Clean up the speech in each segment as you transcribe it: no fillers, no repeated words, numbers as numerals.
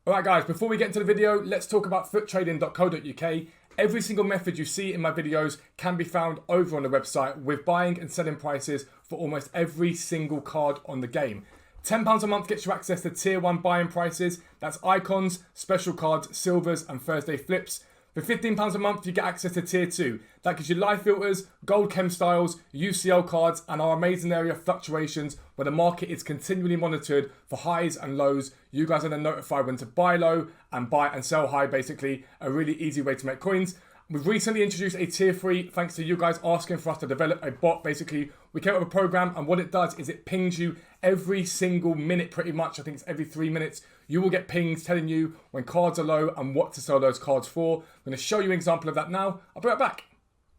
Alright guys, before we get into the video, let's talk about futtrading.co.uk. Every single method you see in my videos can be found over on the website with buying and selling prices for almost every single card on the game. £10 a month gets you access to tier 1 buying prices. That's icons, special cards, silvers and Thursday flips. For £15 a month, you get access to tier 2. That gives you live filters, gold chem styles, UCL cards, and our amazing area of fluctuations where the market is continually monitored for highs and lows. You guys are then notified when to buy low and buy and sell high, basically. A really easy way to make coins. We've recently introduced a tier 3 thanks to you guys asking for us to develop a bot. Basically, we came up with a program and what it does is it pings you every single minute pretty much. I think it's every 3 minutes. You will get pings telling you when cards are low and what to sell those cards for. I'm going to show you an example of that now. I'll be right back.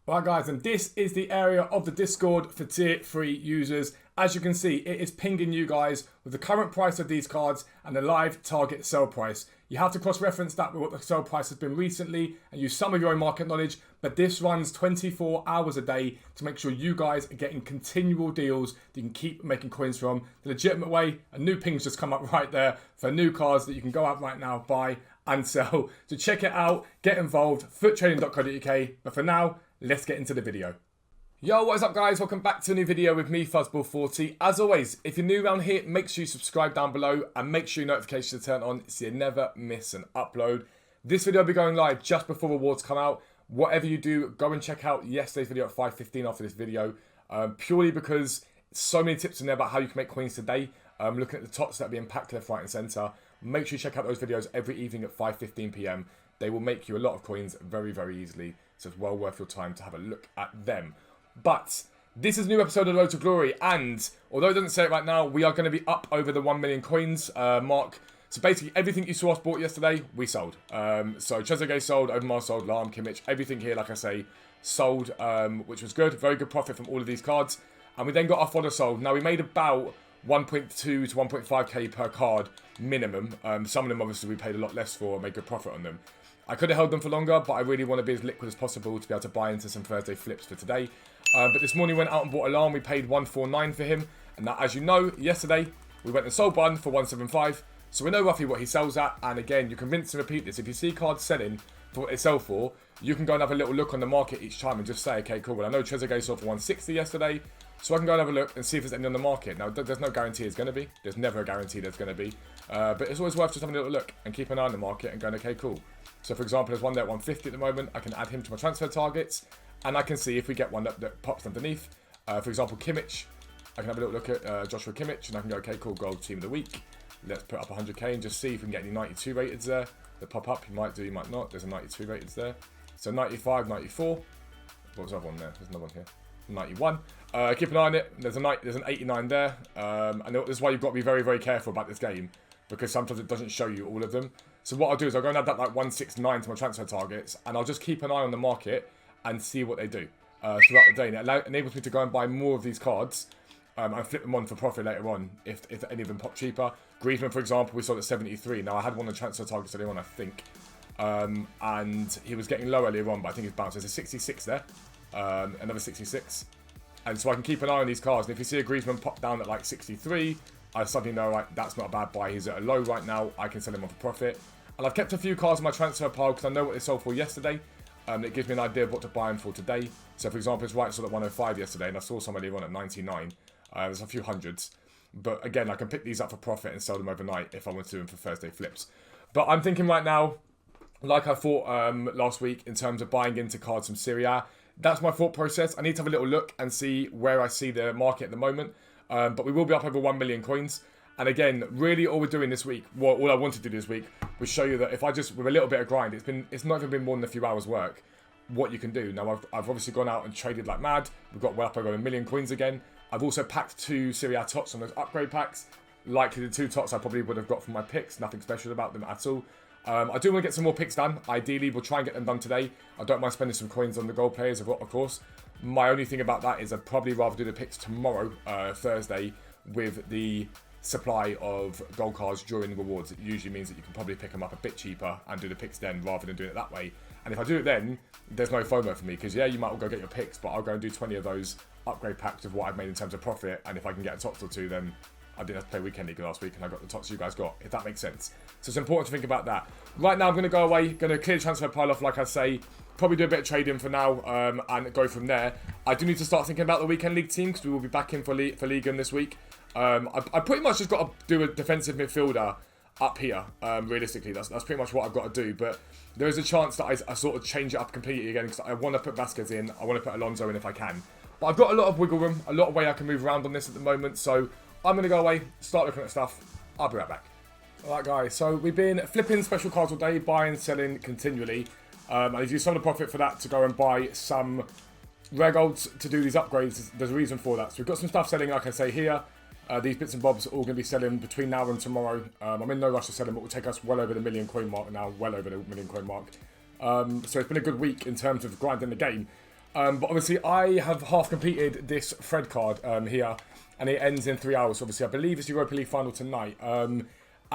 Alright guys, and this is the area of the Discord for tier 3 users. As you can see, it is pinging you guys with the current price of these cards and the live target sell price. You have to cross-reference that with what the sell price has been recently and use some of your own market knowledge, but this runs 24 hours a day to make sure you guys are getting continual deals that you can keep making coins from. The legitimate way, a new ping's just come up right there for new cards that you can go out right now, buy and sell. So check it out, get involved, futtrading.co.uk, but for now, let's get into the video. Yo, what is up guys? Welcome back to a new video with me, Fuzzball40. As always, if you're new around here, make sure you subscribe down below and make sure your notifications are turned on so you never miss an upload. This video will be going live just before rewards come out. Whatever you do, go and check out yesterday's video at 5:15 after this video, purely because so many tips in there about how you can make coins today. Looking at the TOTS that are being packed left, right and centre. Make sure you check out those videos every evening at 5:15 PM. They will make you a lot of coins very, very easily. So it's well worth your time to have a look at them. But this is a new episode of Road to Glory, and although it doesn't say it right now, we are going to be up over the 1 million coins mark. So basically, everything you saw us bought yesterday, we sold. So Trezeguet sold, Overmars sold, Lahm, Kimmich, everything here, like I say, sold, which was good. Very good profit from all of these cards. And we then got our fodder sold. Now, we made about 1.2 to 1.5k per card minimum. Some of them, obviously, we paid a lot less for and made good profit on them. I could have held them for longer, but I really want to be as liquid as possible to be able to buy into some Thursday flips for today. But this morning we went out and bought Alarm. We paid 149 for him. And that, as you know, yesterday we went and sold one for 175. So we know roughly what he sells at. And again, you can rinse and repeat this. If you see cards selling for what they sell for, you can go and have a little look on the market each time and just say, okay, cool. Well, I know Trezeguet sold for 160 yesterday. So I can go and have a look and see if there's any on the market. Now, there's no guarantee it's going to be. There's never a guarantee there's going to be. But it's always worth just having a little look and keep an eye on the market and going, okay, cool. So, for example, there's one there at 150 at the moment. I can add him to my transfer targets. And I can see if we get one that pops underneath. For example, Kimmich. I can have a little look at Joshua Kimmich. And I can go, okay, cool, gold team of the week. Let's put up 100k and just see if we can get any 92 rateds there. That pop up. You might do, you might not. There's a 92 rated there. So 95, 94. What was the other one there? There's another one here. 91. Keep an eye on it. There's an 89 there. And this is why you've got to be very, very careful about this game, because sometimes it doesn't show you all of them. So what I'll do is I'll go and add that like 169 to my transfer targets, and I'll just keep an eye on the market and see what they do throughout the day. And it enables me to go and buy more of these cards and flip them on for profit later on if any of them pop cheaper. Griezmann, for example, we sold at 73. Now I had one of the transfer targets earlier on, I think, and he was getting low earlier on, but I think he's bounced. There's a 66 there. Another 66, and so I can keep an eye on these cards, and if you see a Griezmann pop down at like 63, I suddenly know, like, that's not a bad buy. He's at a low right now. I can sell him on for profit. And I've kept a few cards in my transfer pile because I know what they sold for yesterday. It gives me an idea of what to buy them for today. So for example, it's right sold at 105 yesterday, and I saw somebody on at 99. There's a few hundreds, but again, I can pick these up for profit and sell them overnight if I want to do them for Thursday flips. But I'm thinking right now, like I thought last week, in terms of buying into cards from SERIE. That's my thought process. I need to have a little look and see where I see the market at the moment. But we will be up over 1 million coins. And again, really all we're doing this week, well, all I wanted to do this week, was show you that if I just, with a little bit of grind, it's not even been more than a few hours work, what you can do. Now, I've obviously gone out and traded like mad. We've got well up over 1 million coins again. I've also packed 2 SERIE TOTS on those upgrade packs. Likely the 2 TOTS I probably would have got from my picks. Nothing special about them at all. I do want to get some more picks done. Ideally, we'll try and get them done today. I don't mind spending some coins on the gold players, of course. My only thing about that is I'd probably rather do the picks tomorrow, Thursday, with the supply of gold cards during the rewards. It usually means that you can probably pick them up a bit cheaper and do the picks then rather than doing it that way. And if I do it then, there's no FOMO for me, because yeah, you might all go get your picks, but I'll go and do 20 of those upgrade packs of what I've made in terms of profit. And if I can get a TOTS or 2, then I didn't have to play Weekend League last week and I got the TOTS you guys got, if that makes sense. So it's important to think about that. Right now I'm going to go away, going to clear the transfer pile off like I say, probably do a bit of trading for now and go from there. I do need to start thinking about the Weekend League team because we will be back in for Liga this week. I pretty much just got to do a defensive midfielder up here, realistically. That's pretty much what I've got to do, but there is a chance that I sort of change it up completely again because I want to put Vasquez in, I want to put Alonso in if I can. But I've got a lot of wiggle room, a lot of way I can move around on this at the moment, so I'm going to go away, start looking at stuff. I'll be right back. Alright guys, so we've been flipping special cards all day, buying, selling continually. I've used some of the profit for that to go and buy some rare golds to do these upgrades. There's a reason for that. So we've got some stuff selling, like I say here. These bits and bobs are all going to be selling between now and tomorrow. I'm in no rush to sell them, but it will take us well over the million coin mark now, well over the million coin mark. So it's been a good week in terms of grinding the game. But obviously I have half completed this Fred card here, and it ends in 3 hours. So obviously I believe it's Europa League final tonight. And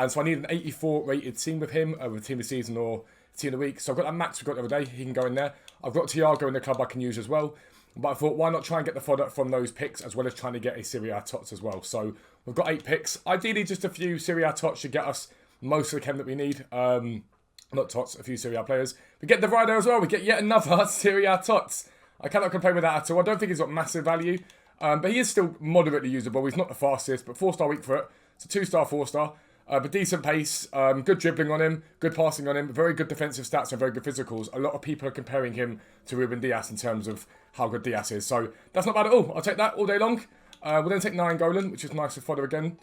so I need an 84 rated team with him, with team of the season or team of the week. So I've got that Max we got the other day, he can go in there. I've got Thiago in the club I can use as well. But I thought, why not try and get the fodder from those picks as well as trying to get a Serie A TOTS as well. So we've got 8 picks. Ideally, just a few Serie A TOTS should get us most of the chem that we need. Not TOTS, a few Serie A players. We get the rider as well. We get yet another Serie A TOTS. I cannot complain with that at all. I don't think he's got massive value. But he is still moderately usable. He's not the fastest, but 4-star weak for it. It's a 2-star, 4-star. But decent pace, good dribbling on him, good passing on him, very good defensive stats and very good physicals. A lot of people are comparing him to Ruben Dias in terms of how good Dias is. So that's not bad at all. I'll take that all day long. We'll then take 9 Golan, which is nice to fodder again.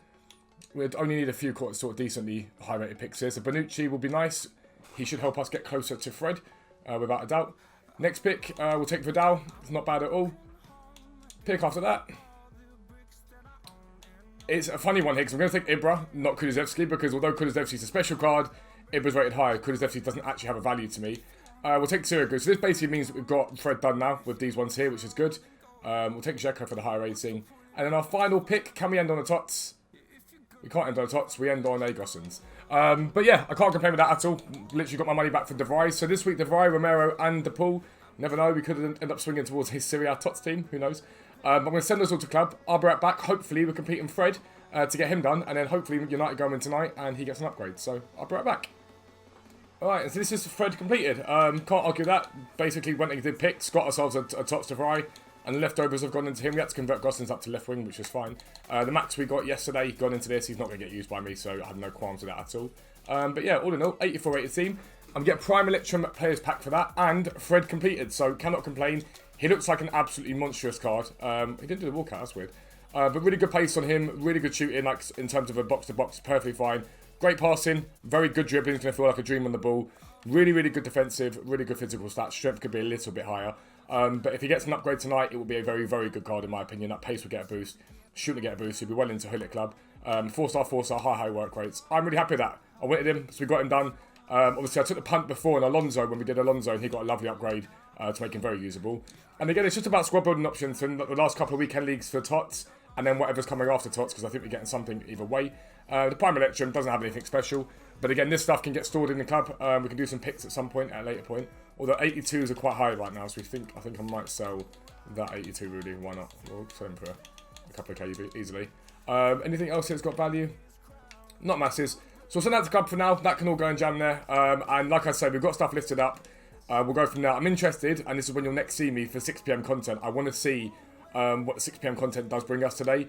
We'd only need a few sort of decently high-rated picks here. So Bonucci will be nice. He should help us get closer to Fred, without a doubt. Next pick, we'll take Vidal. It's not bad at all. Pick after that. It's a funny one here because I'm going to take Ibra, not Kulusevski, because although Kulusevski is a special card, Ibra's rated higher. Kulusevski doesn't actually have a value to me. We'll take Sirigu. So this basically means that we've got Fred done now with these ones here, which is good. We'll take Dzeko for the higher rating. And then our final pick, can we end on a TOTS? We can't end on a TOTS, we end on a Gossens. But yeah, I can't complain with that at all. Literally got my money back for De Vrij. So this week, De Vrij, Romero and De Poel. Never know, we could end up swinging towards his Serie A TOTS team, who knows. I'm going to send those all to club. I'll be right back. Hopefully, we're competing Fred to get him done. And then hopefully, United go in tonight and he gets an upgrade. So, I'll be right back. Alright, so this is Fred completed. Can't argue that. Basically, went and did picks, got ourselves a TOTS De Vrij. And the leftovers have gone into him. We had to convert Gossens up to left wing, which is fine. The Max we got yesterday gone into this. He's not going to get used by me, so I have no qualms with that at all. But yeah, all in all, 84 rated team. I'm going to get Prime Electrum players pack for that. And Fred completed, so cannot complain. He looks like an absolutely monstrous card. He didn't do the walkout, that's weird. But really good pace on him, really good shooting, like in terms of a box-to-box, perfectly fine. Great passing, very good dribbling, going to feel like a dream on the ball. Really, really good defensive, really good physical stats. Strength could be a little bit higher. But if he gets an upgrade tonight, it will be a very, very good card in my opinion. That pace will get a boost. Shooting will get a boost. He'll be well into Hullet Club. 4-star, 4-star, high work rates. I'm really happy with that. I wanted him, so we got him done. Obviously, I took the punt before in Alonso when we did Alonso, and he got a lovely upgrade to make him very usable. And again, it's just about squad building options in the last couple of weekend leagues for TOTS, and then whatever's coming after TOTS, because I think we're getting something either way. The Prime Electrum doesn't have anything special, but again, this stuff can get stored in the club. We can do some picks at some point, at a later point. Although 82s are quite high right now, so I think I might sell that 82 really. Why not? We'll sell him for a couple of K easily. Anything else that's got value? Not masses. So I'll send that to club for now. That can all go and jam there. And like I said, we've got stuff listed up. We'll go from there. I'm interested, and this is when you'll next see me for 6 PM content. I want to see what the 6 PM content does bring us today.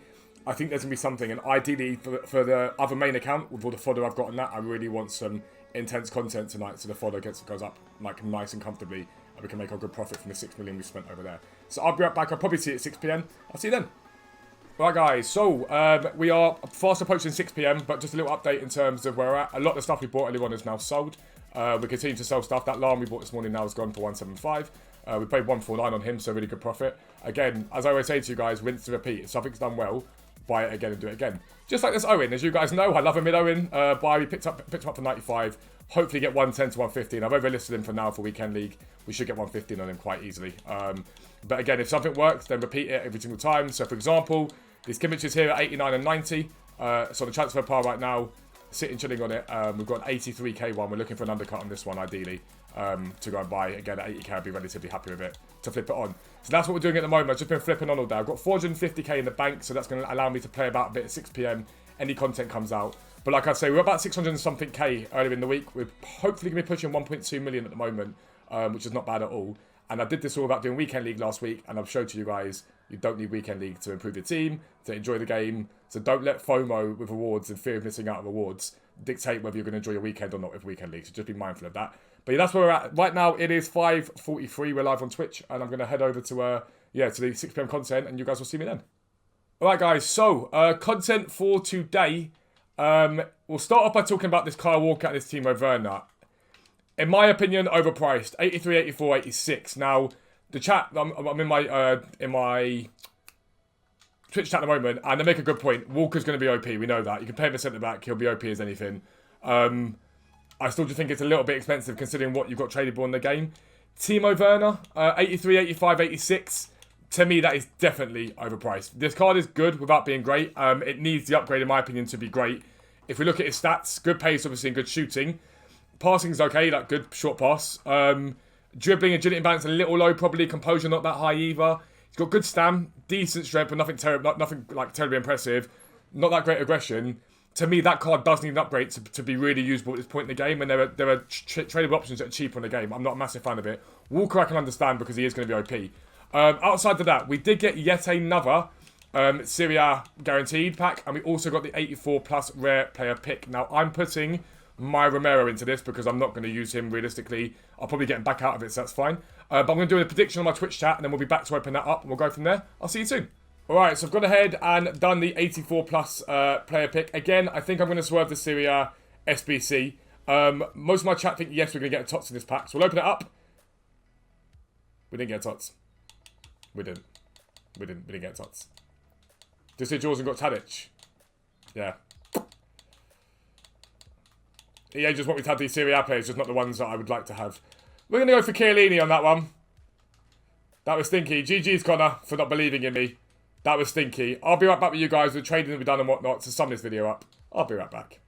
I think there's going to be something, and ideally for the other main account, with all the fodder I've got on that, I really want some intense content tonight, so the fodder goes up like nice and comfortably, and we can make a good profit from the 6 million we spent over there. So I'll be right back. I'll probably see it at 6 PM. I'll see you then. Right guys, so we are fast approaching 6 PM, but just a little update in terms of where we're at. A lot of the stuff we bought earlier on is now sold. We continue to sell stuff. That Lam we bought this morning now is gone for 175. We paid 149 on him, so really good profit. Again, as I always say to you guys, rinse and repeat. If something's done well, buy it again and do it again. Just like this Owen, as you guys know, I love a mid-Owen. We picked him up for 95. Hopefully get 110 to 115. I've overlisted him for now for Weekend League. We should get 115 on him quite easily. But again, if something works, then repeat it every single time. So for example, these Kimmich is here at 89 and 90. So on the transfer pile right now, sitting chilling on it. We've got an 83k one. We're looking for an undercut on this one, ideally, to go and buy. Again, at 80k, I'd be relatively happy with it to flip it on. So that's what we're doing at the moment. I've just been flipping on all day. I've got 450k in the bank, so that's going to allow me to play about a bit at 6 p.m. Any content comes out. But like I say, we're about 600 and something K earlier in the week. We're hopefully going to be pushing 1.2 million at the moment, which is not bad at all. And I did this all about doing Weekend League last week, and I've showed to you guys, you don't need Weekend League to improve your team, to enjoy the game. So don't let FOMO with rewards and fear of missing out on rewards dictate whether you're going to enjoy your weekend or not with Weekend League. So just be mindful of that. But yeah, that's where we're at. Right now, it is 5:43. We're live on Twitch, and I'm going to head over to to the 6 p.m. content, and you guys will see me then. All right, guys. So content for today. We'll start off by talking about this Kyle Walker and this Timo Werner. In my opinion, overpriced. 83, 84, 86. Now, the chat, I'm in my Twitch chat at the moment, and they make a good point. Walker's going to be OP. We know that. You can pay him a centre back. He'll be OP as anything. I still just think it's a little bit expensive considering what you've got tradable in the game. Timo Werner, 83, 85, 86. To me, that is definitely overpriced. This card is good without being great. It needs the upgrade, in my opinion, to be great. If we look at his stats, good pace, obviously, and good shooting. Passing is okay, like good short pass. Dribbling, agility, and balance a little low, probably. Composure not that high either. He's got good stam, decent strength, but nothing like terribly impressive. Not that great aggression. To me, that card does need an upgrade to be really usable at this point in the game, and there are tradable options that are cheaper in the game. I'm not a massive fan of it. Walker I can understand because he is going to be OP. Outside of that, we did get yet another SERIE guaranteed pack, and we also got the 84 plus rare player pick. Now, I'm putting my Romero into this because I'm not going to use him realistically. I'll probably get him back out of it, so that's fine. But I'm going to do a prediction on my Twitch chat, and then we'll be back to open that up, and we'll go from there. I'll see you soon. Alright, so I've gone ahead and done the 84 plus player pick. Again, I think I'm going to swerve the SERIE SBC. Most of my chat think, yes, we're going to get a TOTS in this pack. So we'll open it up. We didn't get a TOTS. We didn't get a TOTS. Just did Jaws and got Tadic. Yeah. EA just want me to have these SERIE players, just not the ones that I would like to have. We're going to go for Chiellini on that one. That was stinky. GG's, Connor, for not believing in me. That was stinky. I'll be right back with you guys with trading that we've done and whatnot to sum this video up. I'll be right back.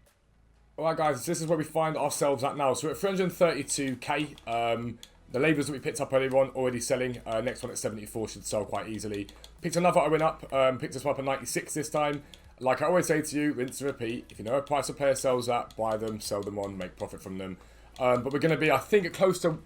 Alright guys, this is where we find ourselves at now. So we're at 332k. The labels that we picked up earlier on already selling. Next one at 74 should sell quite easily. Picked another Owen up. Picked this one up at 96 this time. Like I always say to you, rinse and repeat. If you know a price a player sells at, buy them, sell them on, make profit from them. But we're going to be, I think, close to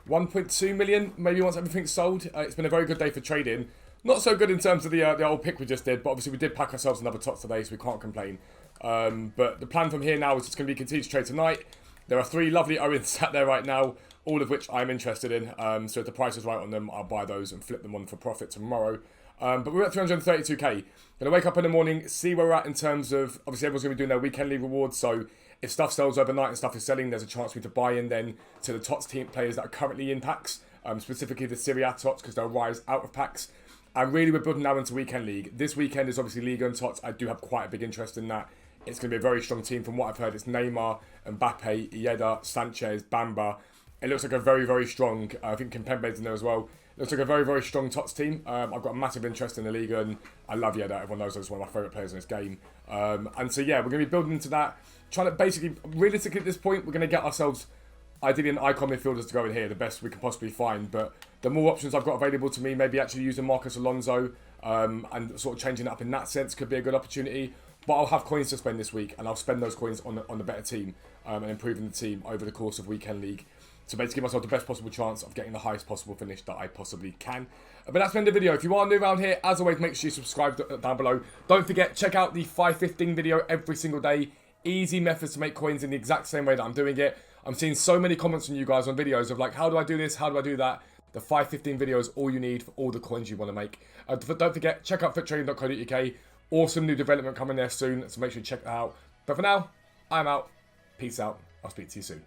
1.2 million, maybe once everything's sold. It's been a very good day for trading. Not so good in terms of the old pick we just did, but obviously we did pack ourselves another TOTS today, so we can't complain. But the plan from here now is just going to be continue to trade tonight. There are 3 lovely Owens sat there right now, all of which I'm interested in. So if the price is right on them, I'll buy those and flip them on for profit tomorrow. But we're at 332k. Going to wake up in the morning, see where we're at in terms of, obviously everyone's going to be doing their weekend league rewards, so if stuff sells overnight and stuff is selling, there's a chance for me to buy in then to the TOTS team players that are currently in packs, specifically the SERIE TOTS, because they'll rise out of packs. And really we're building now into weekend league. This weekend is obviously Liga and TOTS. I do have quite a big interest in that. It's going to be a very strong team from what I've heard. It's Neymar, Mbappe, Ieda, Sanchez, Bamba. It looks like a very, very strong, I think Kimpembe's in there as well. It looks like a very, very strong TOTS team. I've got a massive interest in the Liga and I love Ieda. Everyone knows that's one of my favourite players in this game. And so yeah, we're going to be building into that. Trying to basically, realistically at this point, we're going to get ourselves ideally an icon midfielders to go in here, the best we can possibly find. But the more options I've got available to me, maybe actually using Marcus Alonso and sort of changing it up in that sense could be a good opportunity. But I'll have coins to spend this week, and I'll spend those coins on the better team and improving the team over the course of weekend league to basically give myself the best possible chance of getting the highest possible finish that I possibly can. But that's the end of the video. If you are new around here, as always, make sure you subscribe down below. Don't forget, check out the 515 video every single day. Easy methods to make coins in the exact same way that I'm doing it. I'm seeing so many comments from you guys on videos of like, how do I do this? How do I do that? The 515 video is all you need for all the coins you want to make. Don't forget, check out futtrading.co.uk. Awesome new development coming there soon, so make sure you check that out. But for now, I'm out. Peace out. I'll speak to you soon.